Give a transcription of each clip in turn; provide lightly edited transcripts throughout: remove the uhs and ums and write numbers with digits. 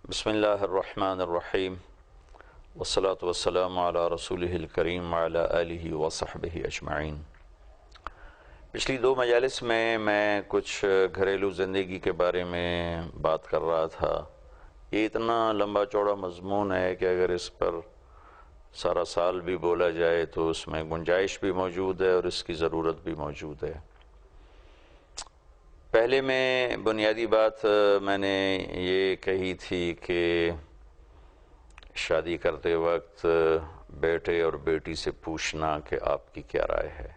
بسم اللہ الرحمن الرحیم والصلاة والسلام علی رسولہ الکریم وعلی آلہ وصحبہ اجمعین۔ پچھلی دو مجالس میں کچھ گھریلو زندگی کے بارے میں بات کر رہا تھا۔ یہ اتنا لمبا چوڑا مضمون ہے کہ اگر اس پر سارا سال بھی بولا جائے تو اس میں گنجائش بھی موجود ہے اور اس کی ضرورت بھی موجود ہے۔ پہلے میں بنیادی بات میں نے یہ کہی تھی کہ شادی کرتے وقت بیٹے اور بیٹی سے پوچھنا کہ آپ کی کیا رائے ہے،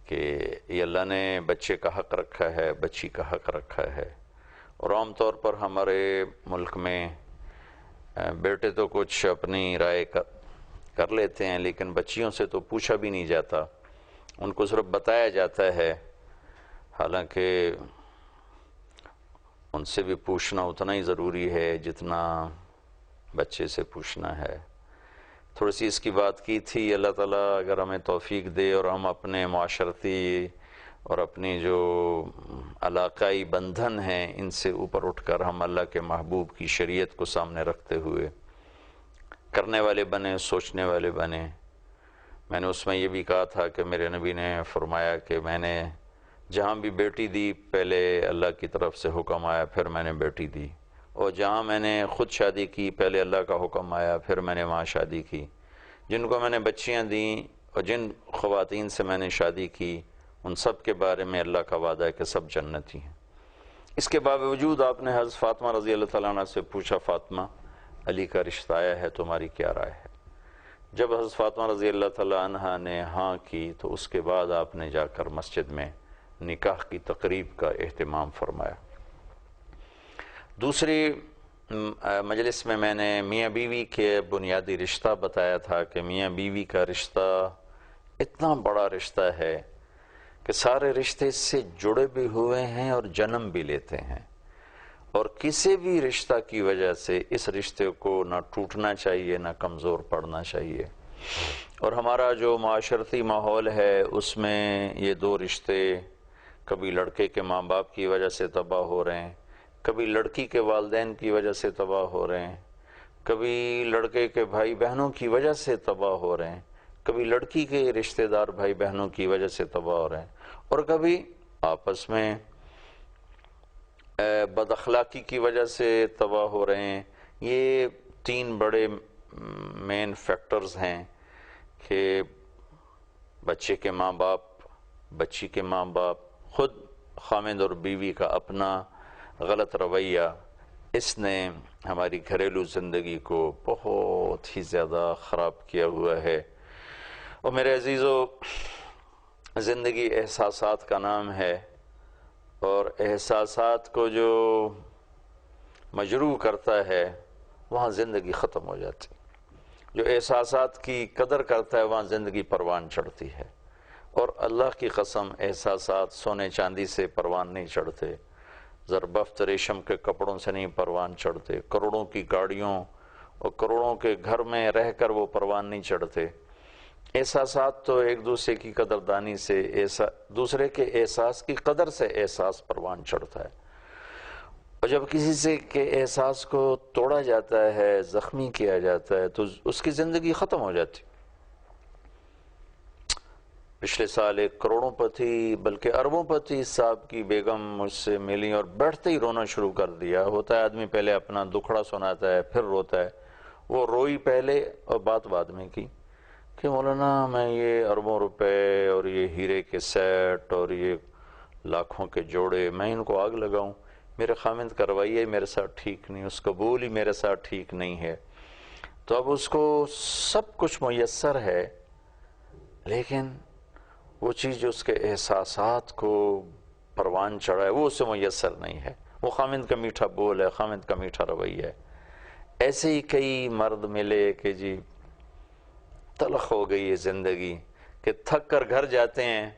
کہ یہ اللہ نے بچے کا حق رکھا ہے، بچی کا حق رکھا ہے۔ اور عام طور پر ہمارے ملک میں بیٹے تو کچھ اپنی رائے کر لیتے ہیں، لیکن بچیوں سے تو پوچھا بھی نہیں جاتا، ان کو صرف بتایا جاتا ہے۔ حالانکہ ان سے بھی پوچھنا اتنا ہی ضروری ہے جتنا بچے سے پوچھنا ہے۔ تھوڑی سی اس کی بات کی تھی۔ اللہ تعالیٰ اگر ہمیں توفیق دے اور ہم اپنے معاشرتی اور اپنی جو علاقائی بندھن ہیں ان سے اوپر اٹھ کر ہم اللہ کے محبوب کی شریعت کو سامنے رکھتے ہوئے کرنے والے بنے، سوچنے والے بنے۔ میں نے اس میں یہ بھی کہا تھا کہ میرے نبی نے فرمایا کہ میں نے جہاں بھی بیٹی دی پہلے اللہ کی طرف سے حکم آیا، پھر میں نے بیٹی دی، اور جہاں میں نے خود شادی کی پہلے اللہ کا حکم آیا، پھر میں نے وہاں شادی کی۔ جن کو میں نے بچیاں دیں اور جن خواتین سے میں نے شادی کی ان سب کے بارے میں اللہ کا وعدہ ہے کہ سب جنتی ہیں۔ اس کے باوجود آپ نے حضرت فاطمہ رضی اللہ تعالیٰ عنہ سے پوچھا، فاطمہ علی کا رشتہ آیا ہے، تمہاری کیا رائے ہے؟ جب حضرت فاطمہ رضی اللہ تعالیٰ عنہ نے ہاں کی تو اس کے بعد آپ نے جا کر مسجد میں نکاح کی تقریب کا اہتمام فرمایا۔ دوسری مجلس میں نے میاں بیوی کے بنیادی رشتہ بتایا تھا کہ میاں بیوی کا رشتہ اتنا بڑا رشتہ ہے کہ سارے رشتے اس سے جڑے بھی ہوئے ہیں اور جنم بھی لیتے ہیں، اور کسی بھی رشتہ کی وجہ سے اس رشتے کو نہ ٹوٹنا چاہیے نہ کمزور پڑنا چاہیے۔ اور ہمارا جو معاشرتی ماحول ہے اس میں یہ دو رشتے کبھی لڑکے کے ماں باپ کی وجہ سے تباہ ہو رہے ہیں، کبھی لڑکی کے والدین کی وجہ سے تباہ ہو رہے ہیں، کبھی لڑکے کے بھائی بہنوں کی وجہ سے تباہ ہو رہے ہیں، کبھی لڑکی کے رشتہ دار بھائی بہنوں کی وجہ سے تباہ ہو رہے ہیں، اور کبھی آپس میں بد اخلاقی کی وجہ سے تباہ ہو رہے ہیں۔ یہ تین بڑے مین فیکٹرز ہیں کہ بچے کے ماں باپ، بچی کے ماں باپ، خود خامند اور بیوی کا اپنا غلط رویہ، اس نے ہماری گھریلو زندگی کو بہت ہی زیادہ خراب کیا ہوا ہے۔ اور میرے عزیزو، زندگی احساسات کا نام ہے، اور احساسات کو جو مجروح کرتا ہے وہاں زندگی ختم ہو جاتی۔ جو احساسات کی قدر کرتا ہے وہاں زندگی پروان چڑھتی ہے۔ اور اللہ کی قسم احساسات سونے چاندی سے پروان نہیں چڑھتے، زربفت ریشم کے کپڑوں سے نہیں پروان چڑھتے، کروڑوں کی گاڑیوں اور کروڑوں کے گھر میں رہ کر وہ پروان نہیں چڑھتے۔ احساسات تو ایک دوسرے کی قدردانی سے، دوسرے کے احساس کی قدر سے احساس پروان چڑھتا ہے، اور جب کسی سے کے احساس کو توڑا جاتا ہے، زخمی کیا جاتا ہے، تو اس کی زندگی ختم ہو جاتی۔ پچھلے سال ایک کروڑوں پتی بلکہ اربوں پتی صاحب کی بیگم مجھ سے ملی اور بیٹھتے ہی رونا شروع کر دیا۔ ہوتا ہے آدمی پہلے اپنا دکھڑا سناتا ہے پھر روتا ہے، وہ روئی پہلے اور بات بعد میں کی کہ مولانا میں یہ اربوں روپے اور یہ ہیرے کے سیٹ اور یہ لاکھوں کے جوڑے میں ان کو آگ لگاؤں؟ میرے خامند کا رویہ میرے ساتھ ٹھیک نہیں، اس قبول ہی میرے ساتھ ٹھیک نہیں ہے۔ تو اب اس کو سب کچھ میسر ہے، لیکن وہ چیز جو اس کے احساسات کو پروان چڑھا ہے وہ اسے میسر نہیں ہے۔ وہ خامند کا میٹھا بول ہے، خامند کا میٹھا رویہ ہے۔ ایسے ہی کئی مرد ملے کہ جی تلخ ہو گئی ہے زندگی، کہ تھک کر گھر جاتے ہیں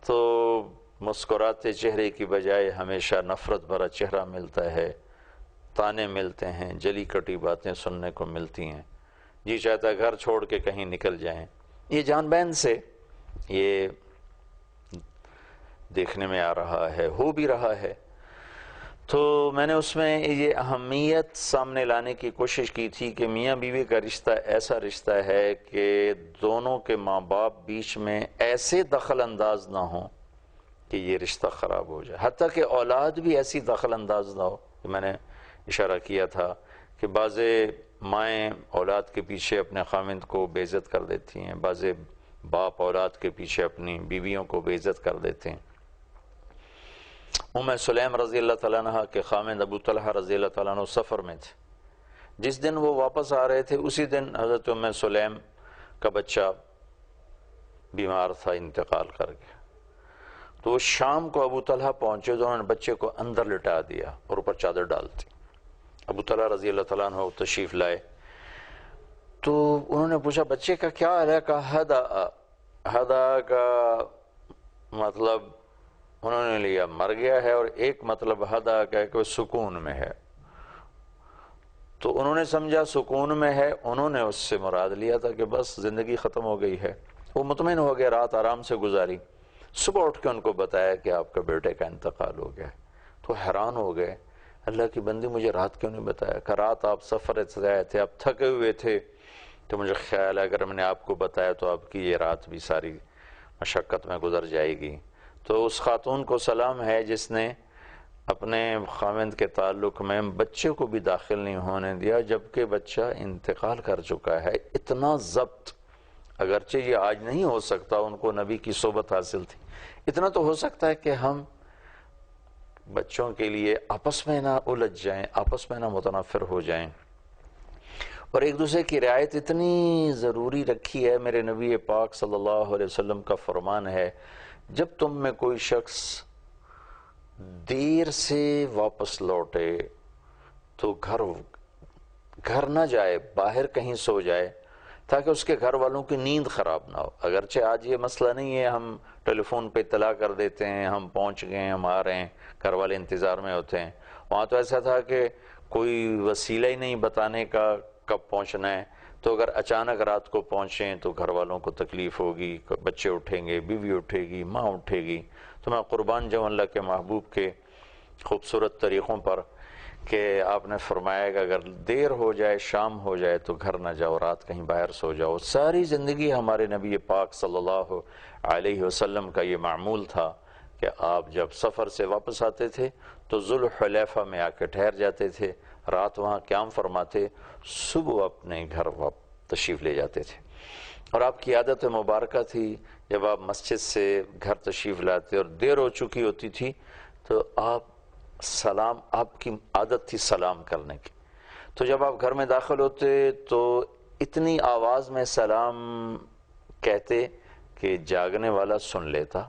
تو مسکراتے چہرے کی بجائے ہمیشہ نفرت بھرا چہرہ ملتا ہے، تانے ملتے ہیں، جلی کٹی باتیں سننے کو ملتی ہیں، جی چاہتا ہے گھر چھوڑ کے کہیں نکل جائیں۔ یہ جان بین سے یہ دیکھنے میں آ رہا ہے، ہو بھی رہا ہے۔ تو میں نے اس میں یہ اہمیت سامنے لانے کی کوشش کی تھی کہ میاں بیوی کا رشتہ ایسا رشتہ ہے کہ دونوں کے ماں باپ بیچ میں ایسے دخل انداز نہ ہوں کہ یہ رشتہ خراب ہو جائے، حتیٰ کہ اولاد بھی ایسی دخل انداز نہ ہو کہ میں نے اشارہ کیا تھا کہ بعض مائیں اولاد کے پیچھے اپنے خامند کو بے عزت کر دیتی ہیں، بعض باپ اولاد کے پیچھے اپنی بیویوں کو بے عزت کر دیتے ہیں۔ سلیم رضی اللہ تعالیٰ عنہ کے خامند ابو طلحہ رضی اللہ تعالیٰ عنہ سفر میں تھے، جس دن وہ واپس آ رہے تھے اسی دن حضرت سلیم کا بچہ بیمار تھا، انتقال کر گیا۔ تو شام کو ابو طلحہ پہنچے تو انہوں نے بچے کو اندر لٹا دیا اور اوپر چادر ڈال دی۔ ابو طلحہ رضی اللہ تعالیٰ عنہ تشریف لائے تو انہوں نے پوچھا بچے کا کیا حال ہے؟ کہا ہدا کا مطلب انہوں نے لیا مر گیا ہے، اور ایک مطلب ہدا کا ہے کہ وہ سکون میں ہے۔ تو انہوں نے سمجھا سکون میں ہے، انہوں نے اس سے مراد لیا تھا کہ بس زندگی ختم ہو گئی ہے۔ وہ مطمئن ہو گئے، رات آرام سے گزاری، صبح اٹھ کے ان کو بتایا کہ آپ کا بیٹے کا انتقال ہو گیا۔ تو حیران ہو گئے، اللہ کی بندی مجھے رات کیوں نہیں بتایا؟ کہ رات آپ سفر سے آئے تھے، آپ تھکے ہوئے تھے، تو مجھے خیال ہے اگر میں نے آپ کو بتایا تو آپ کی یہ رات بھی ساری مشقت میں گزر جائے گی۔ تو اس خاتون کو سلام ہے جس نے اپنے خاوند کے تعلق میں بچے کو بھی داخل نہیں ہونے دیا جبکہ بچہ انتقال کر چکا ہے۔ اتنا ضبط، اگرچہ یہ آج نہیں ہو سکتا، ان کو نبی کی صحبت حاصل تھی، اتنا تو ہو سکتا ہے کہ ہم بچوں کے لیے آپس میں نہ الجھ جائیں، آپس میں نہ متنافر ہو جائیں، اور ایک دوسرے کی رعایت اتنی ضروری رکھی ہے۔ میرے نبی پاک صلی اللہ علیہ وسلم کا فرمان ہے، جب تم میں کوئی شخص دیر سے واپس لوٹے تو گھر نہ جائے، باہر کہیں سو جائے تاکہ اس کے گھر والوں کی نیند خراب نہ ہو۔ اگرچہ آج یہ مسئلہ نہیں ہے، ہم ٹیلی فون پہ اطلاع کر دیتے ہیں ہم پہنچ گئے ہیں، ہم آ رہے ہیں، گھر والے انتظار میں ہوتے ہیں۔ وہاں تو ایسا تھا کہ کوئی وسیلہ ہی نہیں بتانے کا کب پہنچنا ہے، تو اگر اچانک رات کو پہنچیں تو گھر والوں کو تکلیف ہوگی، بچے اٹھیں گے، بیوی اٹھے گی، ماں اٹھے گی۔ تو میں قربان جاؤں اللہ کے محبوب کے خوبصورت طریقوں پر کہ آپ نے فرمایا کہ اگر دیر ہو جائے، شام ہو جائے تو گھر نہ جاؤ، رات کہیں باہر سو جاؤ۔ ساری زندگی ہمارے نبی پاک صلی اللہ علیہ وسلم کا یہ معمول تھا کہ آپ جب سفر سے واپس آتے تھے تو ذوالحلیفہ میں آ کے ٹھہر جاتے تھے، رات وہاں قیام فرماتے، صبح اپنے گھر تشریف لے جاتے تھے۔ اور آپ کی عادت مبارکہ تھی جب آپ مسجد سے گھر تشریف لاتے اور دیر ہو چکی ہوتی تھی تو آپ کی عادت تھی سلام کرنے کی، تو جب آپ گھر میں داخل ہوتے تو اتنی آواز میں سلام کہتے کہ جاگنے والا سن لیتا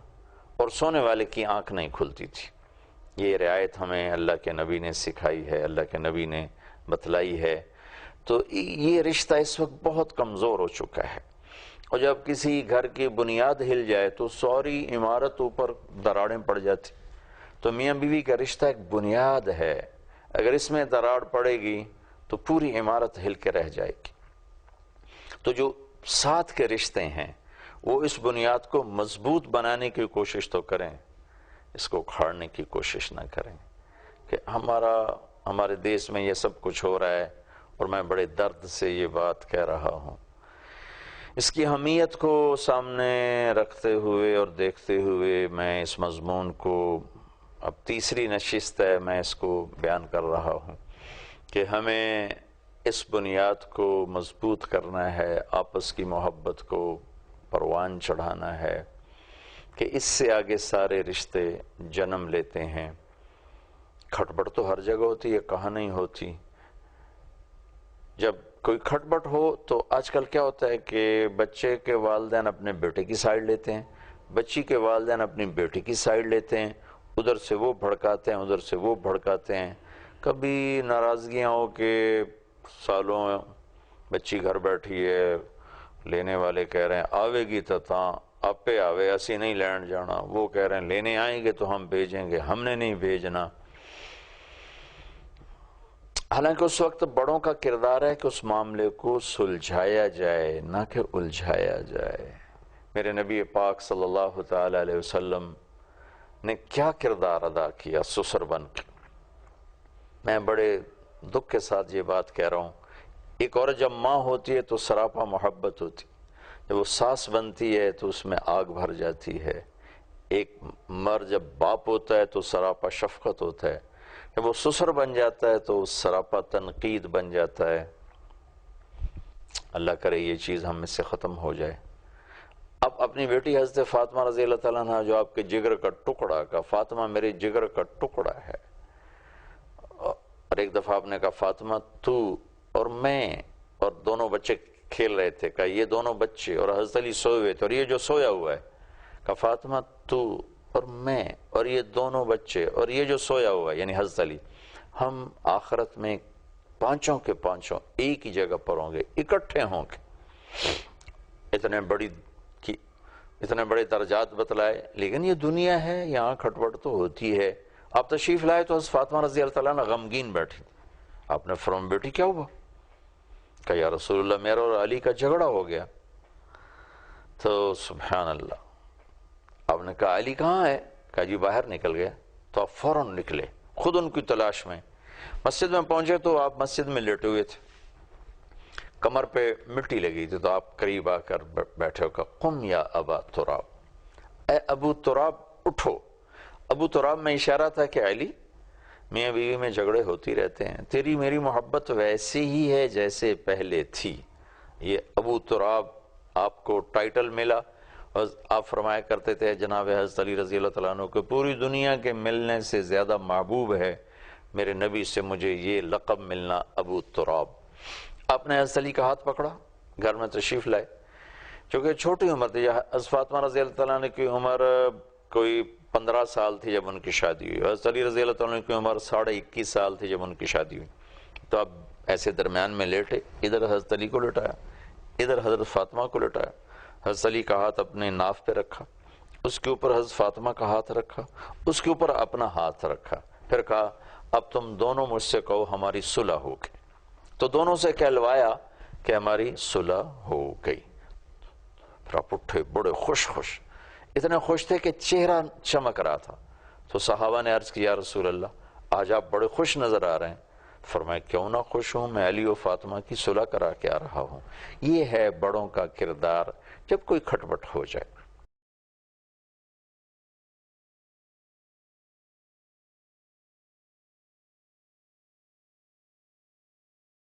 اور سونے والے کی آنکھ نہیں کھلتی تھی۔ یہ رعایت ہمیں اللہ کے نبی نے سکھائی ہے، اللہ کے نبی نے بتلائی ہے۔ تو یہ رشتہ اس وقت بہت کمزور ہو چکا ہے، اور جب کسی گھر کی بنیاد ہل جائے تو ساری عمارت اوپر دراڑیں پڑ جاتی۔ تو میاں بیوی کا رشتہ ایک بنیاد ہے، اگر اس میں دراڑ پڑے گی تو پوری عمارت ہل کے رہ جائے گی۔ تو جو ساتھ کے رشتے ہیں وہ اس بنیاد کو مضبوط بنانے کی کوشش تو کریں، اس کو اکھاڑنے کی کوشش نہ کریں کہ ہمارے دیش میں یہ سب کچھ ہو رہا ہے اور میں بڑے درد سے یہ بات کہہ رہا ہوں۔ اس کی اہمیت کو سامنے رکھتے ہوئے اور دیکھتے ہوئے میں اس مضمون کو، اب تیسری نشست ہے، میں اس کو بیان کر رہا ہوں کہ ہمیں اس بنیاد کو مضبوط کرنا ہے، آپس کی محبت کو پروان چڑھانا ہے کہ اس سے آگے سارے رشتے جنم لیتے ہیں۔ کھٹپٹ تو ہر جگہ ہوتی ہے، کہاں نہیں ہوتی۔ جب کوئی کھٹپٹ ہو تو آج کل کیا ہوتا ہے کہ بچے کے والدین اپنے بیٹے کی سائیڈ لیتے ہیں، بچی کے والدین اپنی بیٹی کی سائیڈ لیتے ہیں، ادھر سے وہ بھڑکاتے ہیں، ادھر سے وہ بھڑکاتے ہیں۔ کبھی ناراضگیاں ہو کہ سالوں بچی گھر بیٹھی ہے، لینے والے کہہ رہے ہیں آوے گی تو آپے آوے، اسی نہیں لین جانا، وہ کہہ رہے ہیں لینے آئیں گے تو ہم بھیجیں گے، ہم نے نہیں بھیجنا۔ حالانکہ اس وقت بڑوں کا کردار ہے کہ اس معاملے کو سلجھایا جائے، نہ کہ الجھایا جائے۔ میرے نبی پاک صلی اللہ تعالی علیہ وسلم نے کیا کردار ادا کیا سسر بن کے؟ میں بڑے دکھ کے ساتھ یہ بات کہہ رہا ہوں، ایک عورت جب ماں ہوتی ہے تو سراپا محبت ہوتی، جب وہ ساس بنتی ہے تو اس میں آگ بھر جاتی ہے، ایک مرد جب باپ ہوتا ہے تو سراپا شفقت ہوتا ہے، جب وہ سسر بن جاتا ہے تو سراپا تنقید بن جاتا ہے۔ اللہ کرے یہ چیز ہم میں سے ختم ہو جائے۔ اب اپنی بیٹی حضرت فاطمہ رضی اللہ تعالیٰ عنہ جو آپ کے جگر کا ٹکڑا کا، فاطمہ میرے جگر کا ٹکڑا ہے، اور ایک دفعہ آپ نے کہا فاطمہ تو اور میں، اور دونوں بچے کھیل رہے تھے، کہا یہ دونوں بچے، اور حضرت علی سوئے ہوئے تھے اور یہ جو سویا ہوا ہے، کہا فاطمہ تو اور میں اور یہ دونوں بچے اور یہ جو سویا ہوا ہے یعنی حضرت علی، ہم آخرت میں پانچوں کے پانچوں ایک ہی جگہ پر ہوں گے، اکٹھے ہوں گے۔ اتنے بڑے درجات بتلائے، لیکن یہ دنیا ہے، یہاں کھٹپٹ تو ہوتی ہے۔ آپ تشریف لائے تو حضرت فاطمہ رضی اللہ تعالیٰ عنہ غمگین بیٹھی، آپ نے فرمایا بیٹی کیا ہوا؟ کہا یا رسول اللہ میرا اور علی کا جھگڑا ہو گیا۔ تو سبحان اللہ، آپ نے کہا علی کہاں ہے؟ کہا جی باہر نکل گیا۔ تو آپ فوراً نکلے خود ان کی تلاش میں، مسجد میں پہنچے تو آپ مسجد میں لیٹے ہوئے تھے، کمر پہ مٹی لگی تھی، تو آپ قریب آ کر بیٹھے ہو، کہا قم یا ابا تراب، اے ابو تراب اٹھو۔ ابو تراب میں اشارہ تھا کہ علی میاں بیوی میں جھگڑے ہوتی رہتے ہیں، تیری میری محبت ویسے ہی ہے جیسے پہلے تھی۔ یہ ابو تراب آپ کو ٹائٹل ملا، اور آپ فرمایا کرتے تھے جناب حضرت علی رضی اللہ تعالیٰ عنہ کہ پوری دنیا کے ملنے سے زیادہ محبوب ہے میرے نبی سے مجھے یہ لقب ملنا ابو تراب۔ آپ نے حضرت علی کا ہاتھ پکڑا، گھر میں تشریف لائے، چونکہ چھوٹی عمر تھی، حضرت فاطمہ رضی اللہ تعالیٰ عنہ کی عمر کوئی 15 سال تھی جب ان کی شادی ہوئی، حضرت علی رضی اللہ تعالیٰ عنہ کی عمر 21.5 سال تھی جب ان کی شادی ہوئی۔ تو اب ایسے درمیان میں لیٹے، ادھر حضرت علی کو لٹایا، ادھر حضرت فاطمہ کو لٹایا، حضرت علی کا ہاتھ اپنے ناف پہ رکھا، اس کے اوپر حضرت فاطمہ کا ہاتھ رکھا، اس کے اوپر اپنا ہاتھ رکھا، پھر کہا اب تم دونوں مجھ سے کہو ہماری صلح ہو گئی۔ تو دونوں سے کہلوایا کہ ہماری صلح ہو گئی۔ پھر آپ اٹھے بڑے خوش اتنے خوش تھے کہ چہرہ چمک رہا تھا۔ تو صحابہ نے عرض کیا یا رسول اللہ آج آپ بڑے خوش نظر آ رہے ہیں۔ فرمایا کیوں نہ خوش ہوں، میں علی و فاطمہ کی صلح کرا کے آ رہا ہوں۔ یہ ہے بڑوں کا کردار جب کوئی کھٹپٹ ہو جائے۔